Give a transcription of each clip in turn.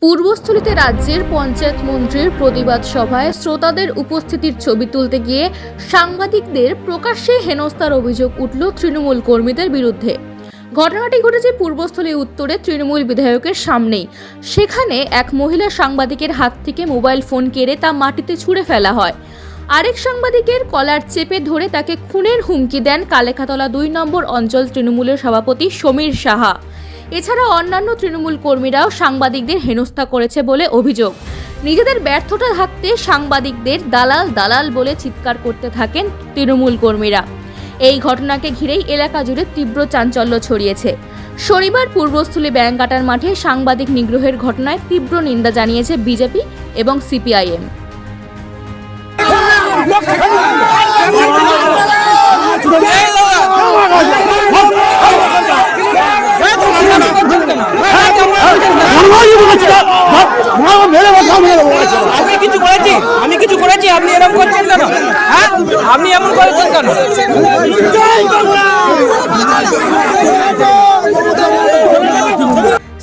পূর্বস্থলীতে রাজ্যের পঞ্চায়েত মন্ত্রীর প্রতিবাদ সভায় শ্রোতাদের উপস্থিতির ছবি তুলতে গিয়ে সাংবাদিকদের প্রকাশ্যে হেনস্থার অভিযোগ উঠল তৃণমূল কর্মীদের বিরুদ্ধে। ঘটনাটি ঘটেছে পূর্বস্থলী উত্তরে তৃণমূল বিধায়কের সামনেই। সেখানে এক মহিলা সাংবাদিকের হাত থেকে মোবাইল ফোন কেড়ে তা মাটিতে ছুঁড়ে ফেলা হয়। আরেক সাংবাদিকের কলার চেপে ধরে তাকে খুনের হুমকি দেন কালেখাতলা ২ নম্বর অঞ্চল তৃণমূলের সভাপতি সমীর সাহা। এছাড়া অন্যান্য তৃণমূল কর্মীরাও সাংবাদিকদের হেনস্থা করেছে বলে অভিযোগ। নিজেদের ব্যর্থতা ঢাকতে সাংবাদিকদের দালাল দালাল বলে চিৎকার করতে থাকেন তৃণমূল কর্মীরা। এই ঘটনাকে ঘিরেই এলাকা জুড়ে তীব্র চাঞ্চল্য ছড়িয়েছে। শনিবার পূর্বস্থলী ব্যাংকাটার মাঠে সাংবাদিক নিগ্রহের ঘটনায় তীব্র নিন্দা জানিয়েছে বিজেপি এবং সিপিআইএম। আমি কিছু করেছি আপনি এরকম করছেন কেন? হ্যাঁ, আপনি এমন করেছেন কেন?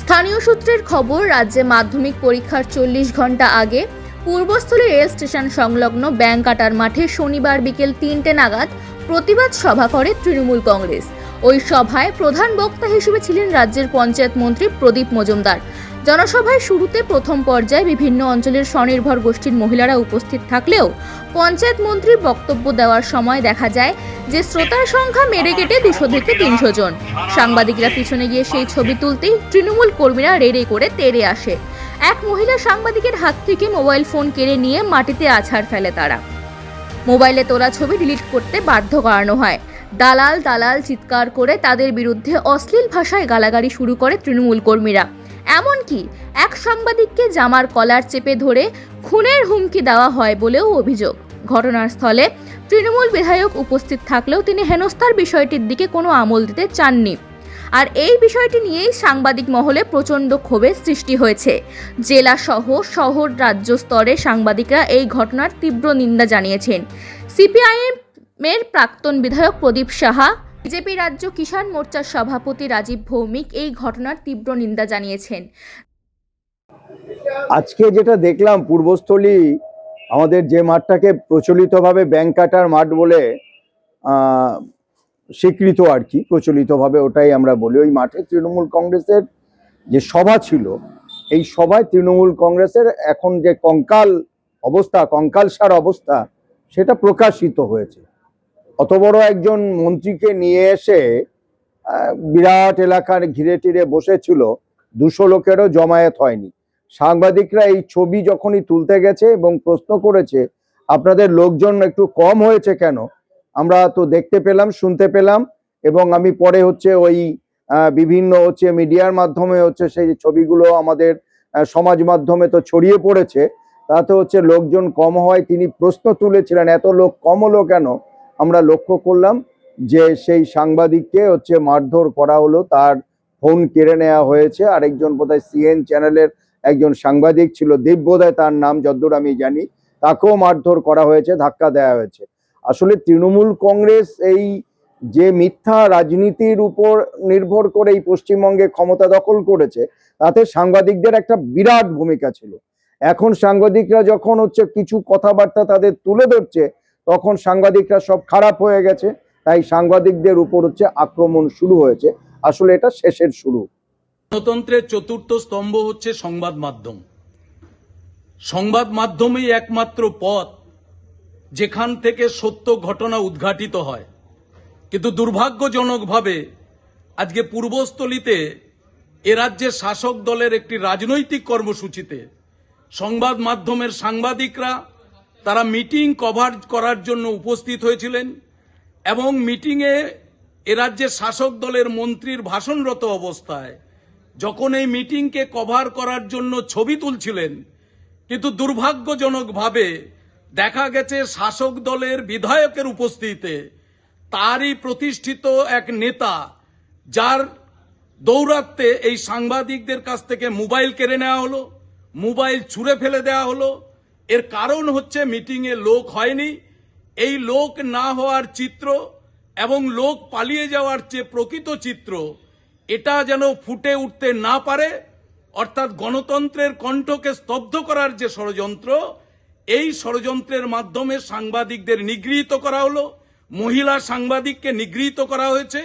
স্থানীয় সূত্রের খবর, রাজ্যে মাধ্যমিক পরীক্ষার 40 ঘন্টা আগে পূর্বস্থলী রেল স্টেশন সংলগ্ন ব্যাংকাটার মাঠে শনিবার বিকেল 3টে নাগাদ প্রতিবাদ সভা করে তৃণমূল কংগ্রেস। ওই সভায় প্রধান বক্তা হিসেবে ছিলেন রাজ্যের পঞ্চায়েত মন্ত্রী প্রদীপ মজুমদার। জনসভায় শুরুতে প্রথম পর্যায়ে বিভিন্ন অঞ্চলের স্বনির্ভর গোষ্ঠীর মহিলারা উপস্থিত থাকলেও পঞ্চায়েত মন্ত্রীর বক্তব্য দেওয়ার সময় দেখা যায় যে শ্রোতার সংখ্যা মেরে কেটে 200 থেকে 300 জন। সাংবাদিকরা পিছনে গিয়ে সেই ছবি তুলতেই তৃণমূল কর্মীরা রেড়ে করে তেড়ে আসে। এক মহিলা সাংবাদিকের হাত থেকে মোবাইল ফোন কেড়ে নিয়ে মাটিতে আছাড় ফেলে তারা। মোবাইলে তোলা ছবি ডিলিট করতে বাধ্য করানো হয়। দালাল দালাল চিৎকার করে তাদের বিরুদ্ধে অশ্লীল ভাষায় গালাগালি শুরু করে তৃণমূল কর্মীরা। এমনকি এক সাংবাদিককে জামার কলার চেপে ধরে খুনের হুমকি দেওয়া হয় বলেও অভিযোগ। ঘটনার স্থলে তৃণমূল বিধায়ক উপস্থিত থাকলেও তিনি হেনস্থার বিষয়টির দিকে কোনো আমল দিতে চাননি। আর এই বিষয়টি নিয়েই সাংবাদিক মহলে প্রচণ্ড ক্ষোভের সৃষ্টি হয়েছে। জেলা সহ শহর রাজ্য স্তরে সাংবাদিকরা এই ঘটনার তীব্র নিন্দা জানিয়েছেন। সিপিআইএম এর প্রাক্তন বিধায়ক প্রদীপ সাহা, বিজেপি রাজ্য কিষাণ মোর্চার সভাপতি রাজীব ভৌমিক এই ঘটনার তীব্র নিন্দা জানিয়েছেন। আজকে যেটা দেখলাম পূর্বস্থলী আমাদের যে মাঠটাকে প্রচলিতভাবে ব্যাংকাটার মাঠ বলে স্বীকৃত আর কি, প্রচলিতভাবে ওটাই আমরা বলি, ওই মাঠে তৃণমূল কংগ্রেসের যে সভা ছিল, এই সভায় তৃণমূল কংগ্রেসের এখন যে কঙ্কালসার অবস্থা সেটা প্রকাশিত হয়েছে। অত বড় একজন মন্ত্রীকে নিয়ে এসে বিরাট এলাকার ঘিরে টিরে বসেছিল, 200 লোকেরও জমায়েত হয়নি। সাংবাদিকরা এই ছবি যখনই তুলতে গেছে এবং প্রশ্ন করেছে আপনাদের লোকজন একটু কম হয়েছে কেন, আমরা তো দেখতে পেলাম, শুনতে পেলাম, এবং আমি পরে ওই বিভিন্ন মিডিয়ার মাধ্যমে সেই ছবিগুলো আমাদের সমাজ মাধ্যমে তো ছড়িয়ে পড়েছে, তাতে লোকজন কম হয়। তিনি প্রশ্ন তুলেছিলেন এত লোক কম হলো কেন। আমরা লক্ষ্য করলাম যে সেই সাংবাদিককে মারধর করা হলো, তার ফোন কেড়ে নেওয়া হয়েছে। আরেকজন বোধহয় সিএন চ্যানেলের একজন সাংবাদিক ছিল, দেব বোধহয় তার নাম, যতদূর আমি জানি, তাকেও মারধর করা হয়েছে, ধাক্কা দেওয়া হয়েছে। আসলে তৃণমূল কংগ্রেস এই যে মিথ্যা রাজনীতির উপর নির্ভর করে এই পশ্চিমবঙ্গে ক্ষমতা দখল করেছে, তাতে সাংবাদিকদের একটা বিরাট ভূমিকা ছিল। এখন সাংবাদিকরা যখন কিছু কথাবার্তা তাদের তুলে ধরছে, তখন সাংবাদিকরা সব খারাপ হয়ে গেছে। তাই সাংবাদিকদের উপর আক্রমণ শুরু হয়েছে। আসলে এটা শেষের শুরু। গণতন্ত্রের চতুর্থ স্তম্ভ হচ্ছে সংবাদ মাধ্যম। সংবাদ মাধ্যমই একমাত্র পথ যেখান থেকে সত্য ঘটনা উদ্ঘাটিত হয়। কিন্তু দুর্ভাগ্যজনকভাবে আজকে পূর্বস্থলীতে এ রাজ্যের শাসক দলের একটি রাজনৈতিক কর্মসূচিতে সংবাদ মাধ্যমের সাংবাদিকরা তারা মিটিং কভার করার জন্য উপস্থিত হয়েছিলেন, এবং মিটিংয়ে এ রাজ্যের শাসক দলের মন্ত্রীর ভাষণরত অবস্থায় যখন এই মিটিংকে কভার করার জন্য ছবি তুলছিলেন, কিন্তু দুর্ভাগ্যজনকভাবে দেখা গেছে শাসক দলের বিধায়কের উপস্থিতিতে তারই প্রতিষ্ঠিত এক নেতা, যার দৌরাত্মে এই সাংবাদিকদের কাছ থেকে মোবাইল কেড়ে নেওয়া হলো, মোবাইল ছুঁড়ে ফেলে দেওয়া হলো। এর কারণ মিটিংয়ে লোক হয়নি। এই লোক না হওয়ার চিত্র এবং লোক পালিয়ে যাওয়ার যে প্রকৃত চিত্র, এটা যেন ফুটে উঠতে না পারে, অর্থাৎ গণতন্ত্রের কণ্ঠকে স্তব্ধ করার যে ষড়যন্ত্র, এই ষড়যন্ত্রের মাধ্যমে সাংবাদিকদের নিগৃহীত করা হলো, মহিলা সাংবাদিককে নিগৃহীত করা হয়েছে।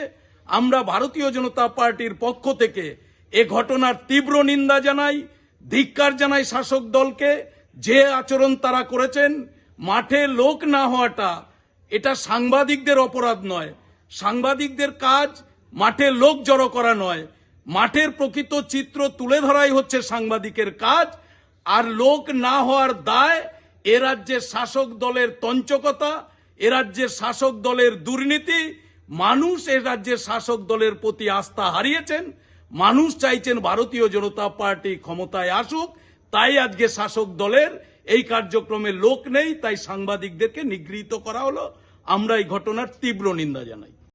আমরা ভারতীয় জনতা পার্টির পক্ষ থেকে এ ঘটনার তীব্র নিন্দা জানাই, ধিক্কার জানাই শাসক দলকে। যে আচরণ তারা করেছেন, মাঠে লোক না হওয়াটা এটা সাংবাদিকদের অপরাধ নয়। সাংবাদিকদের কাজ মাঠে লোক জড়ো করা নয়, মাঠের প্রকৃত চিত্র তুলে ধরাই হচ্ছে সাংবাদিকের কাজ। আর লোক না হওয়ার দায় এ রাজ্যের শাসক দলের তঞ্চকতা, এ রাজ্যের শাসক দলের দুর্নীতি। মানুষ এ রাজ্যের শাসক দলের প্রতি আস্থা হারিয়েছেন। মানুষ চাইছেন ভারতীয় জনতা পার্টি ক্ষমতায় আসুক, তাই আজকে শাসক দলের এই কার্যক্রমে লোক নেই, তাই সাংবাদিকদেরকে নিগৃহীত করা হলো। আমরা এই ঘটনার তীব্র নিন্দা জানাই।